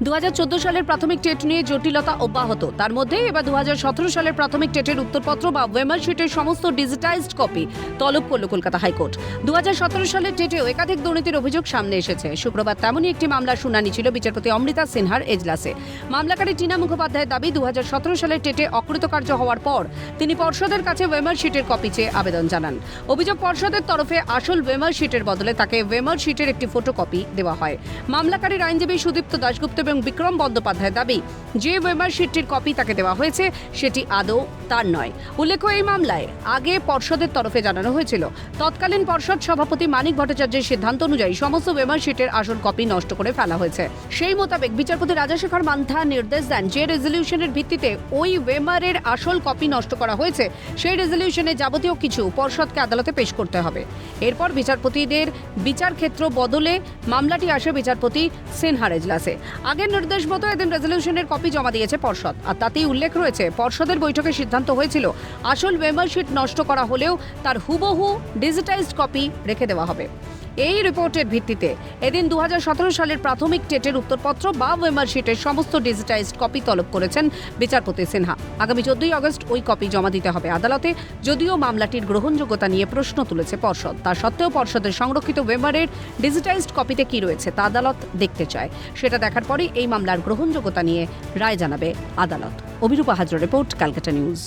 2014 সালের প্রাথমিক টেট নিয়ে জটিলতা অব্যাহত। তার মধ্যে এবার 2017 সালের প্রাথমিক টেটের উত্তরপত্র বা ওয়েমার শিটের সমস্ত ডিজিটাইজড কপি তলব করল কলকাতা হাইকোর্ট। 2017 সালের টেটেও একাধিক দুর্নীতির অভিযোগ সামনে এসেছে। শুক্রবার তেমনই একটি মামলার শুনানি ছিল বিচারপতি অমৃতা সিনহার এজলাসে। মামলাকারী টিনা মুখোপাধ্যায়ের দাবি, 2017 সালের টেটে অকৃতকার্য হওয়ার পর তিনি পর্ষদের কাছে ওয়েমার শিটের কপি চেয়ে আবেদন জানান। অভিযোগ, পর্ষদের তরফে আসল ওয়েমার শিটের বদলে তাকে ওয়েমার শিটের একটি ফটোকপি দেওয়া হয়। মামলাকারীর আইনজীবী সুদীপ্ত দাশগুপ্ত এবং বিক্রম বন্দ্যোপাধ্যায়ের দাবি, যে ওয়েমার শিটটির কপি তাকে দেওয়া হয়েছে সেটি আদৌ তার নয়। উল্লেখ্য, এই মামলায় আগে পর্ষদের তরফে জানানো হয়েছিল, তৎকালীন পর্ষদ সভাপতি মানিক ভট্টাচার্যের সিদ্ধান্ত অনুযায়ী সমস্ত ওয়েমার শিটের আসল কপি নষ্ট করে ফেলা হয়েছে। সেই মোতাবেক বিচারপতি রাজাশেখর মান্থা নির্দেশ দেন, যে রেজলিউশনের ভিত্তিতে ওই ওয়েমারের আসল কপি নষ্ট করা হয়েছে সেই রেজলিউশনে যাবতীয় কিছু পর্ষদকে আদালতে পেশ করতে হবে। এরপর বিচারপতিদের বিচার ক্ষেত্র বদলে মামলাটি আসে বিচারপতি সিনহার এজলাসে। আগের নির্দেশ মতো এদিন রেজলিউশনের কপি জমা দিয়েছে পর্ষদ, আর তাতেই উল্লেখ রয়েছে, পর্ষদের বৈঠকে সিদ্ধান্ত হয়েছিল আসল ওয়েমার শিট নষ্ট করা হলেও তার হুবহু ডিজিটাইজড কপি রেখে দেওয়া হবে। এই রিপোর্টের ভিত্তিতে এদিন 2017 সালের প্রাথমিক টেটের উত্তরপত্র বা ওয়েমার শিটের সমস্ত ডিজিটাইজড কপি তলব করেছেন বিচারপতি সিনহা। আগামী 14 আগস্ট ওই কপি জমা দিতে হবে আদালতে। যদিও মামলাটির গ্রহণযোগ্যতা নিয়ে প্রশ্ন তুলেছে পর্ষদ, তা সত্ত্বেও পর্ষদের সংরক্ষিত ওয়েমারের ডিজিটাইজড কপিতে কি রয়েছে তা আদালত দেখতে চায়। সেটা দেখার পরই এই মামলার গ্রহণযোগ্যতা নিয়ে রায় জানাবে আদালত। Abhirupa Hazra report, Calcutta news.